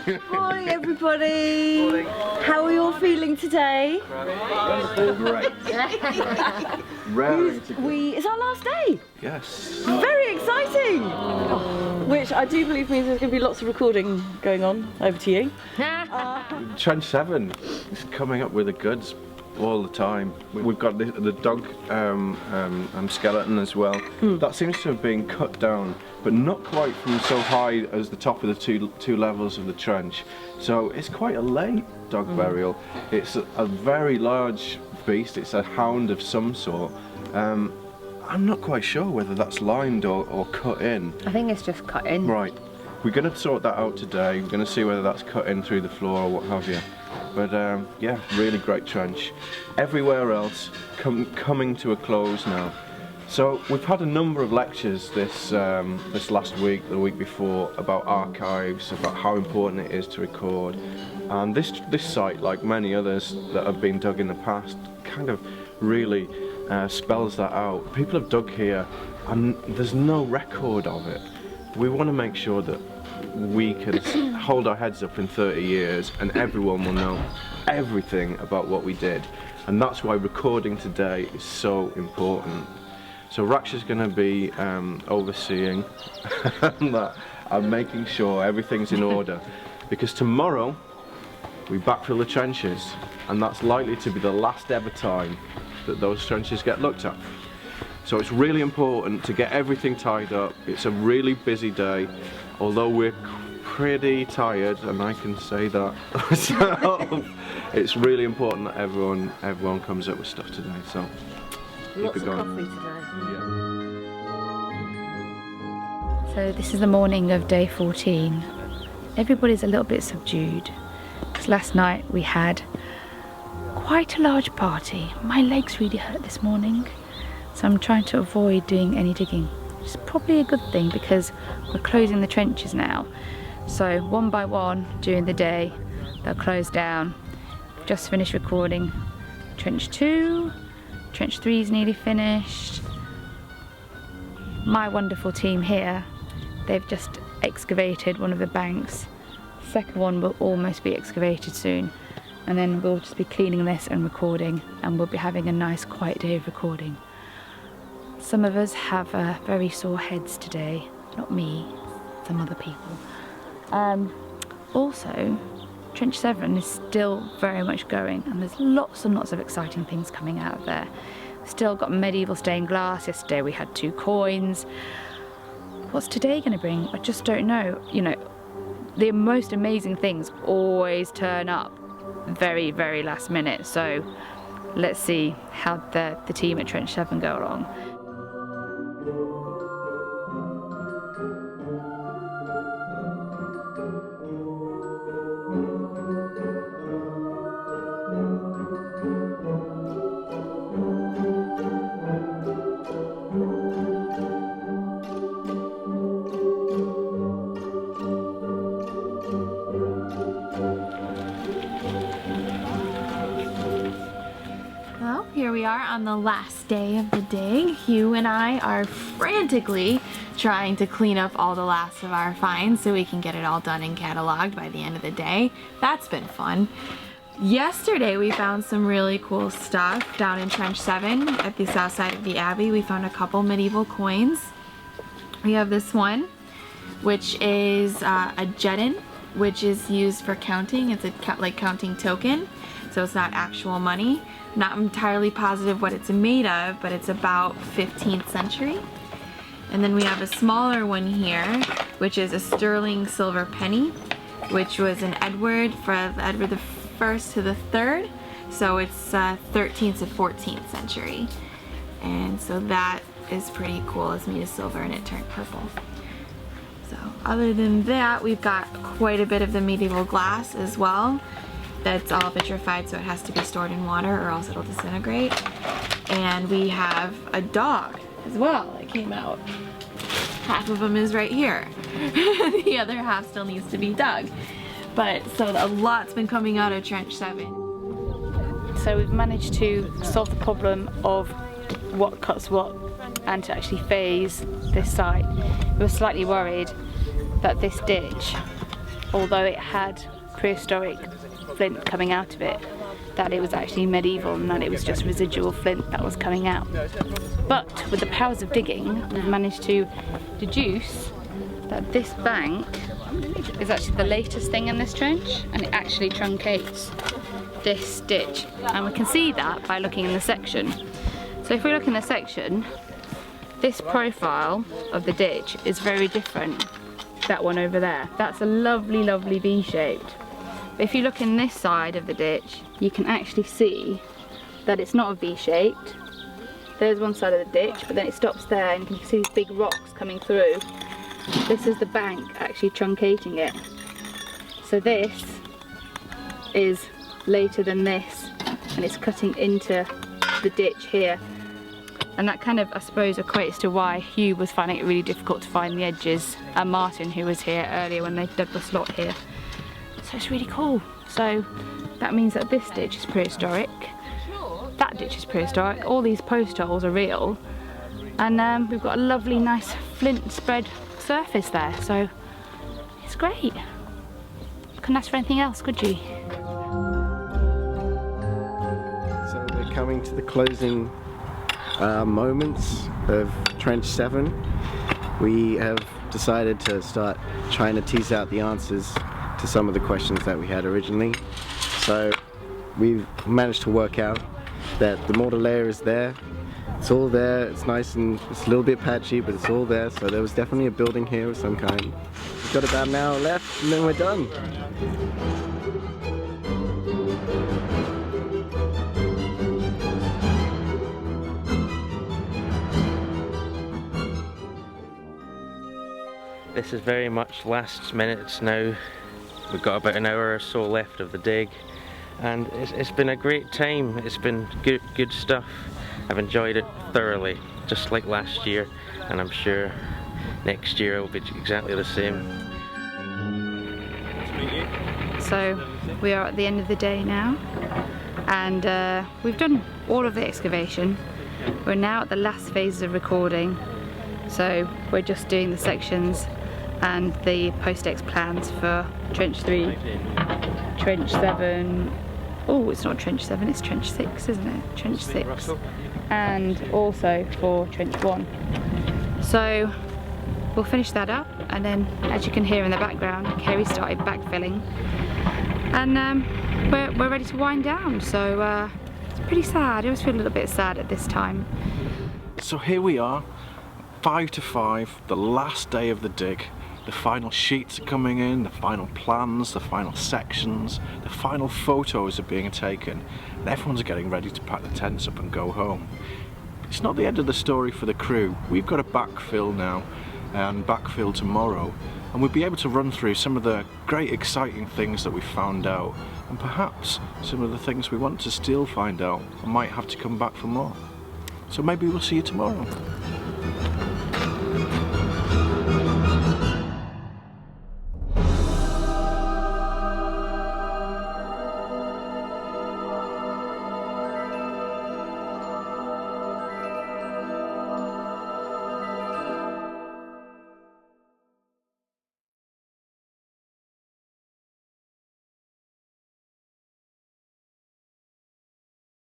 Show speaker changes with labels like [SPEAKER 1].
[SPEAKER 1] Morning everybody! Morning. How are you all feeling today?
[SPEAKER 2] Great.
[SPEAKER 1] It's our last day!
[SPEAKER 2] Yes.
[SPEAKER 1] Very exciting! Which I do believe means there's going to be lots of recording going on. Over to you.
[SPEAKER 2] Trench 7 is coming up with the goods all the time. We've got the dog skeleton as well. That seems to have been cut down, but not quite from so high as the top of the two levels of the trench. So it's quite a late dog burial. It's a very large beast. It's a hound of some sort. I'm not quite sure whether that's lined or cut in.
[SPEAKER 3] I think it's just cut in.
[SPEAKER 2] Right. We're going to sort that out today. We're going to see whether that's cut in through the floor or what have you. But yeah, really great trench. Everywhere else coming to a close now. So we've had a number of lectures this last week, the week before, about archives, about how important it is to record. And this site, like many others that have been dug in the past, kind of really spells that out. People have dug here and there's no record of it. We want to make sure that we can hold our heads up in 30 years and everyone will know everything about what we did. And that's why recording today is so important. So Raksha's going to be overseeing that and making sure everything's in order. Because tomorrow we backfill the trenches and that's likely to be the last ever time that those trenches get looked at. So it's really important to get everything tied up. It's a really busy day, although we're pretty tired, and I can say that. So it's really important that everyone comes up with stuff today. So
[SPEAKER 1] Lots of coffee today.
[SPEAKER 2] Yeah.
[SPEAKER 3] So this is the morning of day 14. Everybody's a little bit subdued because last night we had quite a large party. My legs really hurt this morning. So I'm trying to avoid doing any digging, which is probably a good thing because we're closing the trenches now. So one by one during the day, they'll close down. Just finished recording trench 2, trench 3 is nearly finished. My wonderful team here, they've just excavated one of the banks. The second one will almost be excavated soon. And then we'll just be cleaning this and recording, and we'll be having a nice quiet day of recording. Some of us have very sore heads today, not me, some other people. Also, Trench 7 is still very much going and there's lots and lots of exciting things coming out of there. Still got medieval stained glass. Yesterday we had 2 coins. What's today going to bring? I just don't know. You know, the most amazing things always turn up very, very last minute. So let's see how the team at Trench 7 go along.
[SPEAKER 4] Here we are on the last day of the day. Hugh and I are frantically trying to clean up all the last of our finds so we can get it all done and cataloged by the end of the day. That's been fun. Yesterday we found some really cool stuff down in Trench 7 at the south side of the Abbey. We found a couple medieval coins. We have this one, which is a jeton, which is used for counting. It's a like counting token, so it's not actual money. Not entirely positive what it's made of, but it's about 15th century. And then we have a smaller one here, which is a sterling silver penny, which was an Edward, for Edward the First to the Third. So it's 13th to 14th century. And so that is pretty cool. It's made of silver and it turned purple. So other than that, we've got quite a bit of the medieval glass as well. That's all vitrified, so it has to be stored in water or else it'll disintegrate. And we have a dog as well that came out. Half of them is right here. The other half still needs to be dug. But so a lot's been coming out of Trench 7.
[SPEAKER 3] So we've managed to solve the problem of what cuts what and to actually phase this site. We were slightly worried that this ditch although it had prehistoric flint coming out of it, that it was actually medieval and that it was just residual flint that was coming out. But with the powers of digging, we've managed to deduce that this bank is actually the latest thing in this trench, and it actually truncates this ditch, and we can see that by looking in the section. So if we look in the section, this profile of the ditch is very different. That one over there, that's a lovely V-shaped. But if you look in this side of the ditch, you can actually see that it's not a V-shaped. There's one side of the ditch, but then it stops there and you can see these big rocks coming through. This is the bank actually truncating it. So this is later than this, and it's cutting into the ditch here. And that kind of, I suppose, equates to why Hugh was finding it really difficult to find the edges, and Martin, who was here earlier when they dug the slot here. So it's really cool. So that means that this ditch is prehistoric, that ditch is prehistoric, all these post holes are real, and we've got a lovely nice flint spread surface there, so it's great. Couldn't ask for anything else, could you?
[SPEAKER 5] So we're coming to the closing moments of Trench 7. We have decided to start trying to tease out the answers to some of the questions that we had originally. So we've managed to work out that the mortar layer is there. It's all there, it's nice and it's a little bit patchy, but it's all there, so there was definitely a building here of some kind. We've got about an hour left and then we're done.
[SPEAKER 6] This is very much last minute now. We've got about an hour or so left of the dig, and it's been a great time. It's been good stuff. I've enjoyed it thoroughly, just like last year, and I'm sure next year will be exactly the same.
[SPEAKER 3] So we are at the end of the day now, and we've done all of the excavation. We're now at the last phases of recording, so we're just doing the sections and the post-ex plans for Trench 3, Trench 7, oh it's not Trench 7, it's Trench 6, isn't it? Trench 6, and also for Trench 1. So we'll finish that up, and then as you can hear in the background, Kerry started backfilling, and we're ready to wind down, so it's pretty sad. I always feel a little bit sad at this time.
[SPEAKER 2] So here we are, 5 to 5, the last day of the dig. The final sheets are coming in, the final plans, the final sections, the final photos are being taken, and everyone's getting ready to pack the tents up and go home. It's not the end of the story for the crew. We've got a backfill now, and backfill tomorrow, and we'll be able to run through some of the great exciting things that we found out, and perhaps some of the things we want to still find out and might have to come back for more. So maybe we'll see you tomorrow.